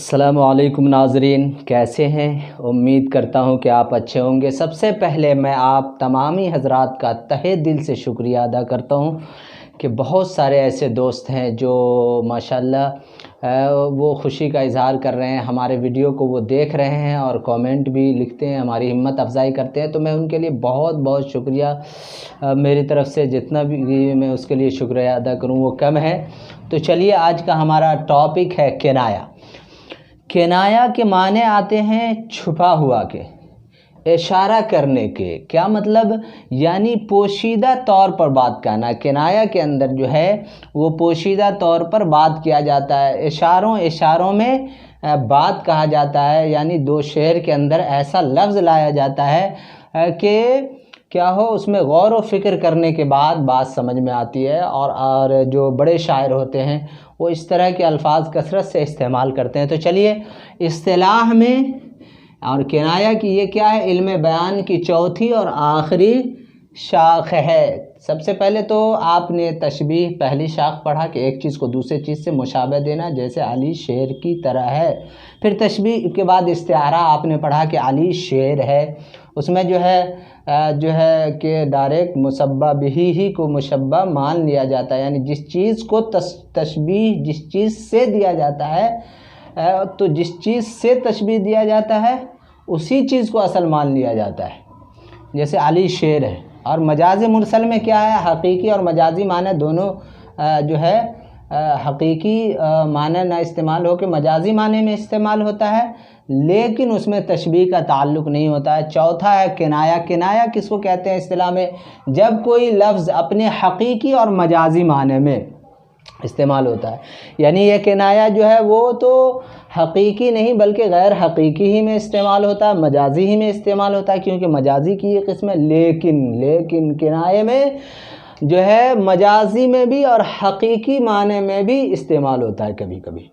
अस्सलामुअलैकुम नाज़रीन, कैसे हैं। उम्मीद करता हूं कि आप अच्छे होंगे। सबसे पहले मैं आप तमामी हज़रात का तहे दिल से शुक्रिया अदा करता हूं कि बहुत सारे ऐसे दोस्त हैं जो माशाल्लाह वो ख़ुशी का इज़हार कर रहे हैं, हमारे वीडियो को वो देख रहे हैं और कमेंट भी लिखते हैं, हमारी हिम्मत अफजाई करते हैं। तो मैं उनके लिए बहुत बहुत शुक्रिया, मेरी तरफ़ से जितना भी मैं उसके लिए शुक्रिया अदा करूँ वो कम है। तो चलिए, आज का हमारा टॉपिक है किनाया। किनाया के माने आते हैं छुपा हुआ के, इशारा करने के। क्या मतलब? यानी पोशीदा तौर पर बात करना। किनाया के अंदर जो है वो पोशीदा तौर पर बात किया जाता है, इशारों में बात कहा जाता है। यानी दो शेर के अंदर ऐसा लफ्ज़ लाया जाता है कि क्या हो, उसमें गौर व फ़िक्र करने के बाद बात समझ में आती है। और जो बड़े शायर होते हैं वो इस तरह के अल्फाज कसरत से इस्तेमाल करते हैं। तो चलिए, इस्तिलाह में और किनाया की ये क्या है, इल्म बयान की चौथी और आखिरी शाख है। सबसे पहले तो आपने तशबीह पहली शाख पढ़ा कि एक चीज़ को दूसरे चीज़ से मुशाबह देना, जैसे अली शेर की तरह है। फिर तशबीह के बाद इस्तिआरा आपने पढ़ा कि अली शेर है। उसमें जो है कि डायरेक्ट मुशब्बह बिही ही को मुशब्बह मान लिया जाता है। यानी जिस चीज़ को तशबीह जिस चीज़ से दिया जाता है, तो जिस चीज़ से तशबीह दिया जाता है उसी चीज़ को असल मान लिया जाता है। जैसे अली शेर है। और मजाज़ी मुरसल में क्या है, हकीकी और मजाज़ी माने दोनों जो है हकीकी माने ना इस्तेमाल हो के मजाज़ी माने में इस्तेमाल होता है, लेकिन उसमें तशबीह का ताल्लुक़ नहीं होता है। चौथा है किनाया। किनाया किसको कहते हैं इस्तिलाह में? जब कोई लफ्ज़ अपने हकीकी और मजाज़ी माने में इस्तेमाल होता है। यानी ये किनाया जो है वो तो हकीकी नहीं बल्कि गैर हकीकी ही में इस्तेमाल होता है, मजाज़ी ही में इस्तेमाल होता है, क्योंकि मजाज़ी की ये किस्म है। लेकिन किनाये में जो है मजाज़ी में भी और हकीकी माने में भी इस्तेमाल होता है कभी कभी।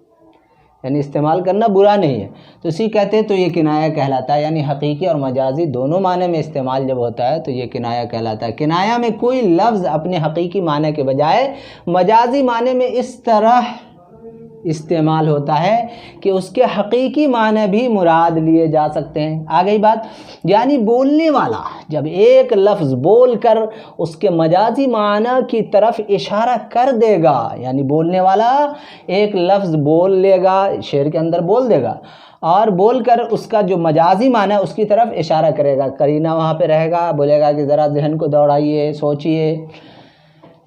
यानी इस्तेमाल करना बुरा नहीं है, तो इसी कहते हैं। तो ये किनाया कहलाता है। यानी हकीकी और मजाज़ी दोनों माने में इस्तेमाल जब होता है तो ये किनाया कहलाता है। किनाया में कोई लफ्ज़ अपने हकीकी माने के बजाय मजाज़ी माने में इस तरह इस्तेमाल होता है कि उसके हकीकी माने भी मुराद लिए जा सकते हैं। आ गई बात। यानी बोलने वाला जब एक लफ्ज़ बोल कर उसके मजाज़ी माना की तरफ इशारा कर देगा, यानी बोलने वाला एक लफ्ज़ बोल लेगा, शेर के अंदर बोल देगा और बोलकर उसका जो मजाज़ी माना है उसकी तरफ इशारा करेगा। करीना वहाँ पे रहेगा, बोलेगा कि ज़रा ज़हन को दौड़ाइए, सोचिए,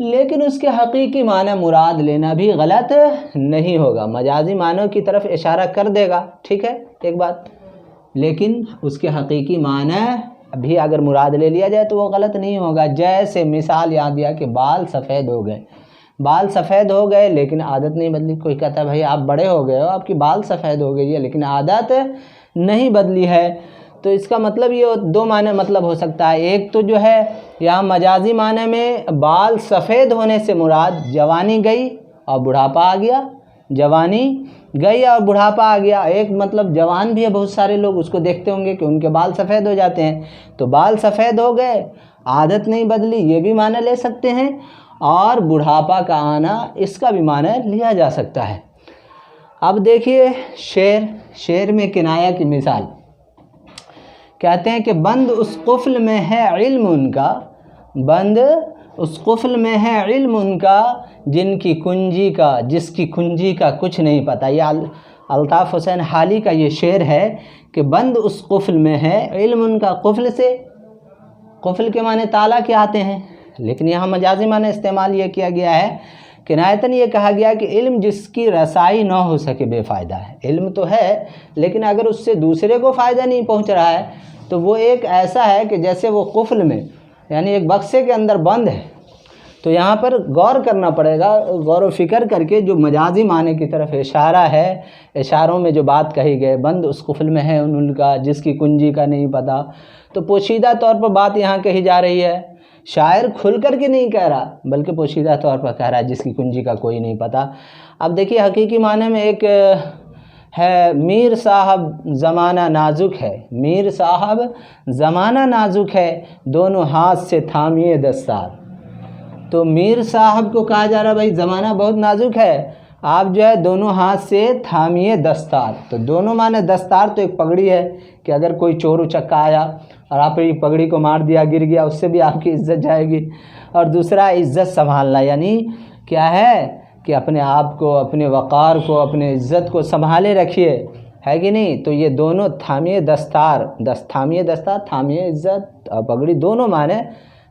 लेकिन उसके हकीकी माना मुराद लेना भी गलत नहीं होगा। मजाज़ी मानों की तरफ इशारा कर देगा, ठीक है, एक बात, लेकिन उसके हकीकी माना भी अगर मुराद ले लिया जाए तो वो गलत नहीं होगा। जैसे मिसाल याद दिया कि बाल सफ़ेद हो गए। बाल सफ़ेद हो गए लेकिन आदत नहीं बदली। कोई कहता है भाई आप बड़े हो गए हो, आपकी बाल सफ़ेद हो गई है, लेकिन आदत नहीं बदली है। तो इसका मतलब ये दो माने मतलब हो सकता है। एक तो जो है यहाँ मजाज़ी माने में बाल सफ़ेद होने से मुराद जवानी गई और बुढ़ापा आ गया, जवानी गई और बुढ़ापा आ गया। एक मतलब जवान भी है, बहुत सारे लोग उसको देखते होंगे कि उनके बाल सफ़ेद हो जाते हैं, तो बाल सफ़ेद हो गए, आदत नहीं बदली, ये भी माने ले सकते हैं। और बुढ़ापा का आना, इसका भी माने लिया जा सकता है। अब देखिए शेर में किनाया की मिसाल कहते हैं कि बंद उस कुफ्ल में है इल्म उनका, बंद उस कुफ्ल में है इल्म उनका जिसकी कुंजी का कुछ नहीं पता। ये अल्ताफ़ हुसैन हाली का ये शेर है कि बंद उस कुफ्ल में है इल्म उनका। कुफ्ल से, कुफ्ल के माने ताला के आते हैं, लेकिन यहाँ मजाज़ी माने इस्तेमाल ये किया गया है। किनायतन ये कहा गया कि इल्म जिसकी रसाई ना हो सके बेफ़ायदा है। इल्म तो है लेकिन अगर उससे दूसरे को फ़ायदा नहीं पहुँच रहा है तो वो एक ऐसा है कि जैसे वो कुफ्ल में, यानी एक बक्से के अंदर बंद है। तो यहाँ पर गौर करना पड़ेगा, गौर व फिक्र करके जो मजाज़ी माने की तरफ इशारा है, इशारों में जो बात कही गई, बंद उस कुफ्ल में है उनका जिसकी कुंजी का नहीं पता, तो पोशीदा तौर पर बात यहाँ कही जा रही है। शायर खुल कर के नहीं कह रहा बल्कि पोशीदा तौर पर कह रहा है जिसकी कुंजी का कोई नहीं पता। अब देखिए हकीकी माने में एक है मीर साहब ज़माना नाजुक है, मीर साहब ज़माना नाजुक है, दोनों हाथ से थामिए दस्तार। तो मीर साहब को कहा जा रहा भाई ज़माना बहुत नाजुक है, आप जो है दोनों हाथ से थामिए दस्तार। तो दोनों माने दस्तार तो एक पगड़ी है कि अगर कोई चोर उचक्का आया और आप ये पगड़ी को मार दिया, गिर गया, उससे भी आपकी इज्जत जाएगी। और दूसरा इज्जत संभालना, यानी क्या है कि अपने आप को, अपने वक़ार को, अपने इज्जत को संभाले रखिए, है कि नहीं। तो ये दोनों थामिए दस्तार, थामिए दस्तार, थामिए इज्जत और पगड़ी, दोनों माने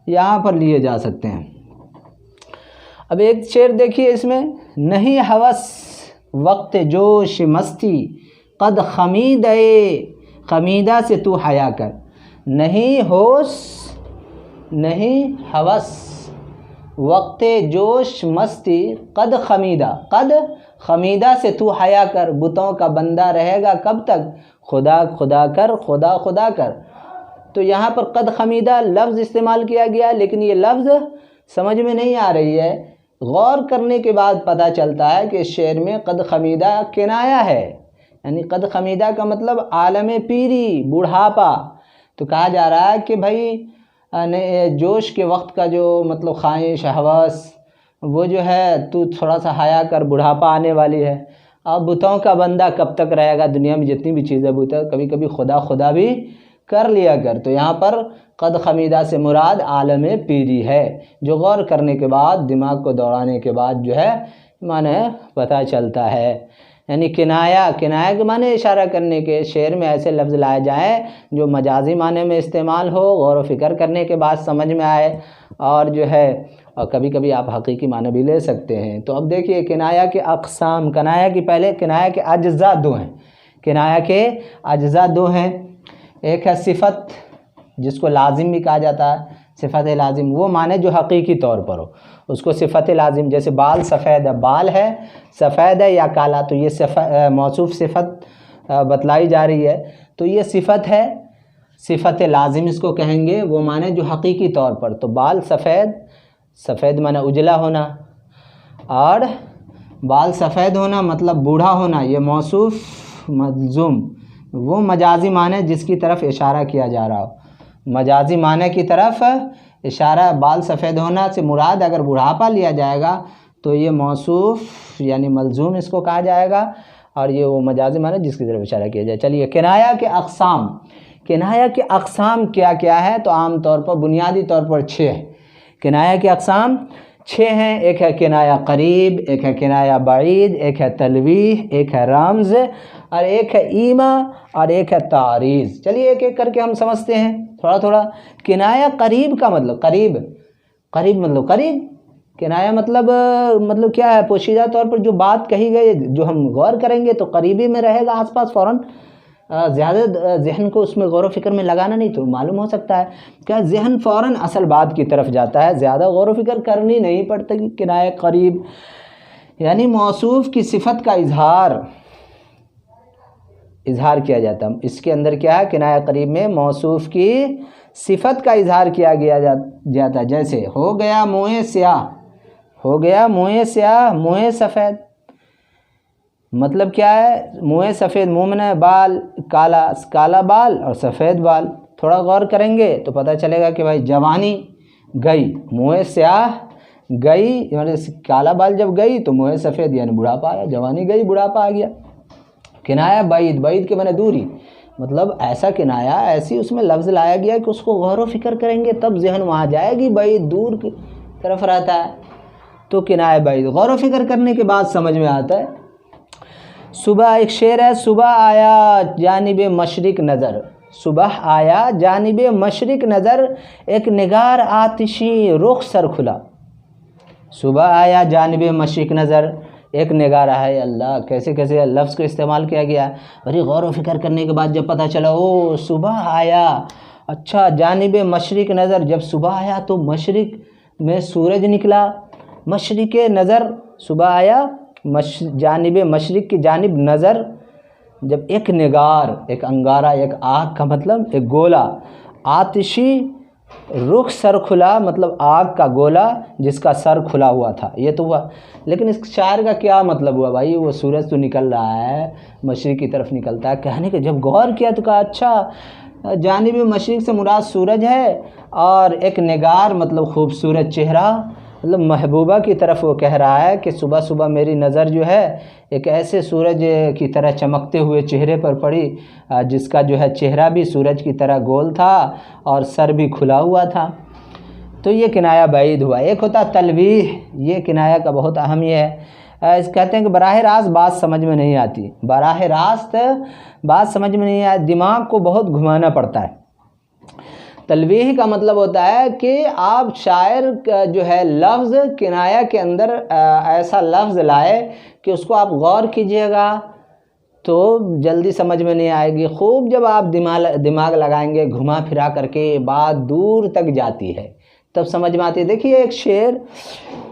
यहाँ पर लिए जा सकते हैं। अब एक शेर देखिए इसमें, नहीं हवस वक्त जोश मस्ती कद खमीदा से तू हया कर। नहीं होश, नहीं हवस वक्त जोश मस्ती कद खमीदा से तू हया कर। बुतों का बंदा रहेगा कब तक, खुदा खुदा कर, खुदा खुदा कर। तो यहाँ पर कद खमीदा लफ्ज़ इस्तेमाल किया गया, लेकिन ये लफ्ज़ समझ में नहीं आ रही है। गौर करने के बाद पता चलता है कि शेर में कद खमीदा किनाया है, यानी कद खमीदा का मतलब आलम पीरी, बुढ़ापा। तो कहा जा रहा है कि भाई जोश के वक्त का जो मतलब ख्वाहिश, हवस, वो जो है तू थोड़ा सा हया कर, बुढ़ापा आने वाली है। अब बुतों का बंदा कब तक रहेगा, दुनिया में जितनी भी चीज़ें बुत है, कभी कभी खुदा खुदा भी कर लिया कर। तो यहाँ पर कद खमीदा से मुराद आलम पीरी है, जो गौर करने के बाद, दिमाग को दौड़ाने के बाद जो है माने पता चलता है। यानी किनाया के माने इशारा करने के। शेर में ऐसे लफ्ज़ लाए जाएँ जो मजाजी माने में इस्तेमाल हो, गौर व फिक्र करने के बाद समझ में आए, और जो है और कभी कभी आप हकीकी माने भी ले सकते हैं। तो अब देखिए किनाया के अक़साम, किनाया की पहले किनाया के अज्ज़ा दो हैं, किनाया के अज्ज़ा दो हैं। एक है सिफ़त, जिसको लाजिम भी कहा जाता है, सिफ़त लाजिम, वो माने जो हकीकी तौर पर हो, उसको सिफ़त लाजिम। जैसे बाल सफ़ेद है, बाल है सफ़ेद है या काला, तो ये मौसूफ़ सिफ़त बतलाई जा रही है। तो ये सिफ़त है, सिफ़त लाजिम इसको कहेंगे, वो माने जो हकीकी तौर पर। तो बाल सफ़ेद, सफ़ेद माने उजला होना, और बाल सफ़ेद होना मतलब बूढ़ा होना, ये मौसूफ़ मलज़ूम, वो मजाजी माने जिसकी तरफ इशारा किया जा रहा हो, मजाजी माने की तरफ इशारा। बाल सफ़ेद होना से मुराद अगर बुढ़ापा लिया जाएगा तो ये मौसूफ़ यानी मलज़ूम इसको कहा जाएगा, और ये वो मजाजी माने जिसकी तरफ इशारा किया जाए। चलिए किनाया के अक़साम, किनाया के अक़साम क्या क्या है, तो आम तौर पर बुनियादी तौर पर 6 है। किनाया के अक़साम 6 हैं। एक है किनाया करीब, एक है किनाया बाईद, एक है तलवीह, एक है रामज़, और एक है ईमा, और एक है तारीज़। चलिए एक एक करके हम समझते हैं थोड़ा थोड़ा। किनाया करीब का मतलब, करीब, करीब मतलब करीब। किनाया मतलब क्या है, पोशीदा तौर पर जो बात कही गई, जो हम गौर करेंगे तो करीबी में रहेगा, आसपास फ़ौरन ज़्यादा जहन को उसमें गौर व फिक्र में लगाना नहीं, तो मालूम हो सकता है क्या जहन फ़ौरन असल बात की तरफ जाता है, ज़्यादा गौर व फिक्र करनी नहीं पड़ती। कि किनाया करीब यानी मौसूफ़ की सिफ़त का इजहार किया जाता है। इसके अंदर क्या है, किनाया करीब में मौसूफ़ की सिफ़त का इजहार किया जाता है। जैसे हो गया मुँह स्याह, हो गया मुँह स्याह, मुँह सफ़ेद, मतलब क्या है, मुँह सफ़ेद, मुँह में बाल काला, काला बाल और सफ़ेद बाल। थोड़ा गौर करेंगे तो पता चलेगा कि भाई जवानी गई, मुँह स्याह गई, यानी काला बाल जब गई तो मुँह सफ़ेद यानी बुढ़ापा आया, जवानी गई बुढ़ापा आ गया। किनाया बाईद, बाईद के माने दूरी, मतलब ऐसा किनाया, ऐसी उसमें लफ्ज़ लाया गया कि उसको गौर व फिक्र करेंगे तब जहन वहाँ जाएगी, बाईद दूर की तरफ रहता है। तो किनाया बाईद गौर व फिक्र करने के बाद समझ में आता है। सुबह, एक शेर है, सुबह आया जानिब मशरिक नज़र, सुबह आया जानिब मशरिक नज़र, एक निगार आतिशी रुख सर खुला। सुबह आया जानिब मशरिक नज़र, एक निगार है। अल्लाह, कैसे कैसे लफ्ज़ को इस्तेमाल किया गया। अरे गौर व फिक्र करने के बाद जब पता चला ओ सुबह आया, अच्छा जानिब मशरिक नज़र, जब सुबह आया तो मशरिक में सूरज निकला, मशरिक नज़र, सुबह आया जानिब मशरिक की जानिब नज़र, जब एक निगार, एक अंगारा, एक आग का मतलब एक गोला, आतिशी रुख सर खुला, मतलब आग का गोला जिसका सर खुला हुआ था, ये तो हुआ। लेकिन इस शायर का क्या मतलब हुआ भाई, वो सूरज तो निकल रहा है, मशरिक की तरफ निकलता है, कहने के जब गौर किया तो कहा अच्छा जानिब मशरिक से मुराद सूरज है, और एक निगार मतलब खूबसूरत चेहरा, मतलब महबूबा की तरफ वो कह रहा है कि सुबह सुबह मेरी नज़र जो है एक ऐसे सूरज की तरह चमकते हुए चेहरे पर पड़ी जिसका जो है चेहरा भी सूरज की तरह गोल था और सर भी खुला हुआ था। तो ये किनाया बैद हुआ। एक होता तलवीह, ये किनाया का बहुत अहम ये है। कहते हैं कि बराह रास्त बात समझ में नहीं आती, बराह रास्त बात समझ में नहीं आती, दिमाग को बहुत घुमाना पड़ता है। तलवीह का मतलब होता है कि आप शायर का जो है लफ्ज़ किनाया के अंदर ऐसा लफ्ज़ लाए कि उसको आप गौर कीजिएगा तो जल्दी समझ में नहीं आएगी। खूब जब आप दिमाग लगाएंगे, घुमा फिरा करके बात दूर तक जाती है तब समझ में आती है। देखिए एक शेर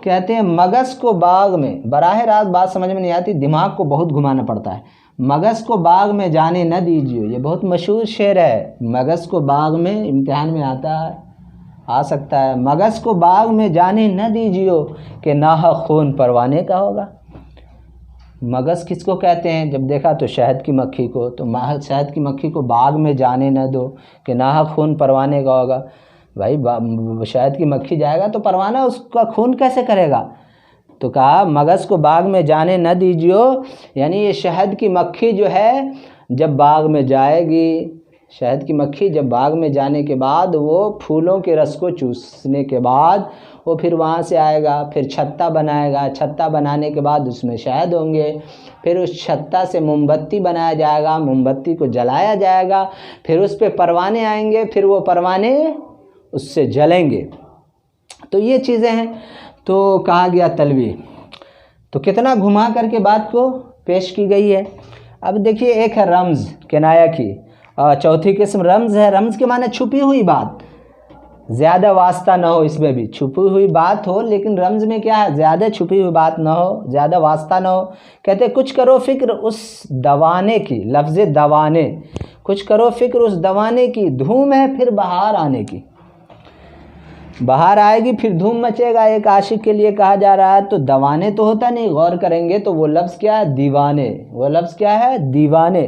कहते हैं, मगज़ को बाग में, बराह रास्त बात समझ में नहीं आती, दिमाग को बहुत घुमाना पड़ता है। मगज़ को बाग में जाने न दीजिए, ये बहुत मशहूर शेर है। मगज़ को बाग में, इम्तिहान में आ सकता है, मगज़ को बाग में जाने न दीजिए कि नाहक खून परवाने का होगा। मगज़ किसको कहते हैं? जब देखा तो शहद की मक्खी को, तो शहद की मक्खी को बाग में जाने न दो कि नाहक खून परवाने का होगा। भाई शहद की मक्खी जाएगा तो परवाना उसका खून कैसे करेगा? तो कहा मगज़ को बाग में जाने न दीजिए, यानी ये शहद की मक्खी जो है जब बाग में जाएगी, शहद की मक्खी जब बाग में जाने के बाद वो फूलों के रस को चूसने के बाद वो फिर वहाँ से आएगा, फिर छत्ता बनाएगा, छत्ता बनाने के बाद उसमें शहद होंगे, फिर उस छत्ता से मोमबत्ती बनाया जाएगा, मोमबत्ती को जलाया जाएगा, फिर उस पर परवाने आएंगे, फिर वो परवाने उससे जलेंगे। तो ये चीज़ें हैं। तो कहा गया तलवी, तो कितना घुमा करके बात को पेश की गई है। अब देखिए एक है रम्ज़ किनाया की, चौथी किस्म रम्ज़ है। रम्ज़ के माने छुपी हुई बात, ज़्यादा वास्ता ना हो, इसमें भी छुपी हुई बात हो, लेकिन रम्ज़ में क्या है, ज़्यादा छुपी हुई बात ना हो, ज़्यादा वास्ता ना हो। कहते कुछ करो फ़िक्र उस दवाने की, लफ्ज़ दवाने, कुछ करो फ़िक्र उस दवाने की, धूम है फिर बहार आने की। बाहर आएगी फिर धूम मचेगा, एक आशिक के लिए कहा जा रहा है। तो दवाने तो होता नहीं, गौर करेंगे तो वो लफ्ज़ क्या है, दीवाने, वो लफ्ज़ क्या है, दीवाने।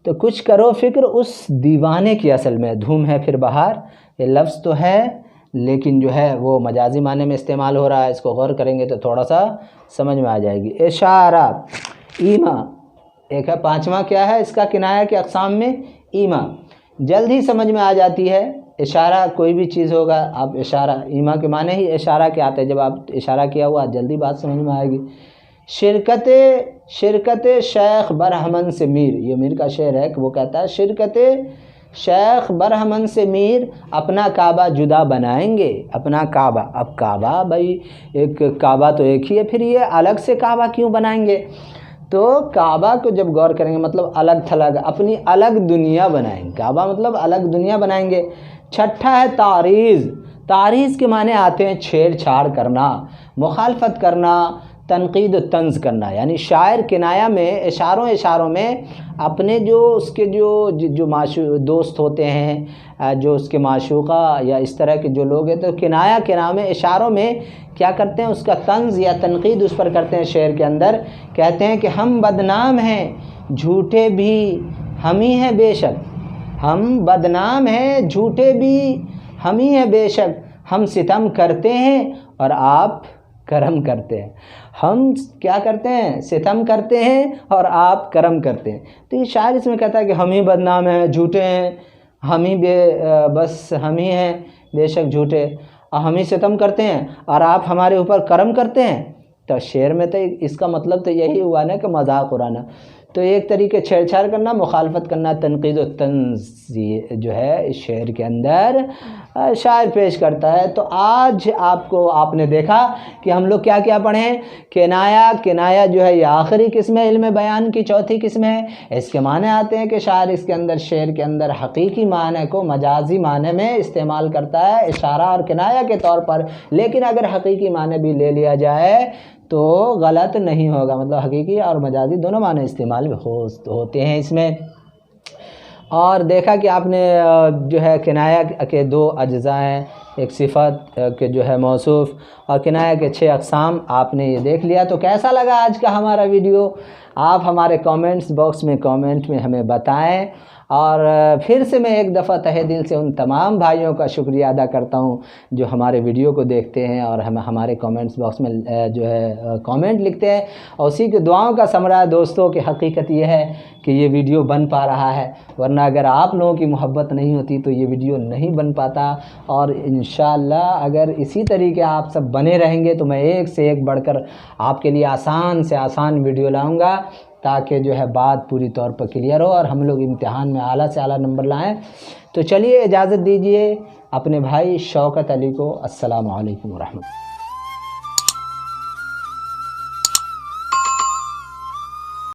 तो कुछ करो फ़िक्र उस दीवाने की, असल में धूम है फिर बहार, ये लफ्ज़ तो है लेकिन जो है वो मजाजी माने में इस्तेमाल हो रहा है। इसको गौर करेंगे तो थोड़ा सा समझ में आ जाएगी। इशारा, ईमा, एक है पाँचवा क्या है इसका किनाया के अक़साम में, ईमा, जल्द ही समझ में आ जाती है। इशारा कोई भी चीज़ होगा, आप इशारा, ईमा के माने ही इशारा के आते हैं, जब आप इशारा किया हुआ जल्दी बात समझ में आएगी। शिरकत शेख बरहमन से मीर, ये मीर का शेर है कि वो कहता है शिरकत शेख बरहमन से मीर, अपना काबा जुदा बनाएंगे, अपना काबा। अब काबा भाई एक काबा तो एक ही है, फिर ये अलग से काबा क्यों बनाएंगे? तो काबा को जब गौर करेंगे मतलब अलग थलग, अपनी अलग दुनिया बनाएंगे, काबा मतलब अलग दुनिया बनाएंगे। छठा है तारीज़, तारीज़ के माने आते हैं छेड़छाड़ करना, मुखालफत करना, तनकीद तंज़ करना। यानी शायर किनाया में इशारों में अपने जो उसके जो माशूक दोस्त होते हैं, जो उसके माशूका या इस तरह के जो लोग हैं, तो किनाया में इशारों में क्या करते हैं, उसका तंज़ या तनकीद उस पर करते हैं। शेर के अंदर कहते हैं कि हम बदनाम हैं झूठे भी हम ही हैं बेशक, हम बदनाम हैं झूठे भी हम ही हैं बेशक, हम सितम करते हैं और आप करम करते हैं। हम क्या करते हैं, सितम करते हैं और आप करम करते हैं। तो ये शायर इसमें कहता है कि हम ही बदनाम हैं, झूठे हैं, हम ही बस हम ही हैं बेशक झूठे, और हम ही सितम करते हैं और आप हमारे ऊपर करम करते हैं। तो शेर में तो इसका मतलब तो यही हुआ ना कि मजाक उड़ाना। तो एक तरीके छेड़छाड़ करना, मुखालफत करना, तनकीद और तंज़ जो है इस शेर के अंदर शायर पेश करता है। तो आज आपने देखा कि हम लोग क्या क्या पढ़े हैं। किनाया जो है ये आखिरी किस्म है इल्म बयान की, चौथी किस्म है। इसके माने आते हैं कि शायर इसके अंदर शेर के अंदर हकीकी माने को मजाजी माने में इस्तेमाल करता है, इशारा और किनाया के तौर पर। लेकिन अगर हकीकी माने भी ले लिया जाए तो गलत नहीं होगा, मतलब हकीकी और मजाजी दोनों माने इस्तेमाल होते हैं इसमें। और देखा कि आपने जो है किनाया के दो अज्जा हैं, एक सिफ़त के जो है मौसूफ़ और किनाया के 6 अक़साम, आपने ये देख लिया। तो कैसा लगा आज का हमारा वीडियो? आप हमारे कमेंट्स बॉक्स में कमेंट में हमें बताएं। और फिर से मैं एक दफ़ा तहे दिल से उन तमाम भाइयों का शुक्रिया अदा करता हूं जो हमारे वीडियो को देखते हैं और हमारे कमेंट्स बॉक्स में जो है कमेंट लिखते हैं, और उसी के दुआओं का समरा है दोस्तों कि हकीकत ये है कि ये वीडियो बन पा रहा है, वरना अगर आप लोगों की मोहब्बत नहीं होती तो ये वीडियो नहीं बन पाता। और इंशाअल्लाह अगर इसी तरीके आप सब बने रहेंगे तो मैं एक से एक बढ़कर आपके लिए आसान से आसान वीडियो लाऊंगा, ताकि जो है बात पूरी तौर पर क्लियर हो और हम लोग इम्तिहान में आला से आला नंबर लाएं। तो चलिए इजाज़त दीजिए अपने भाई शौकत अली को। अस्सलामु अलैकुम व रहमतुल्लाह।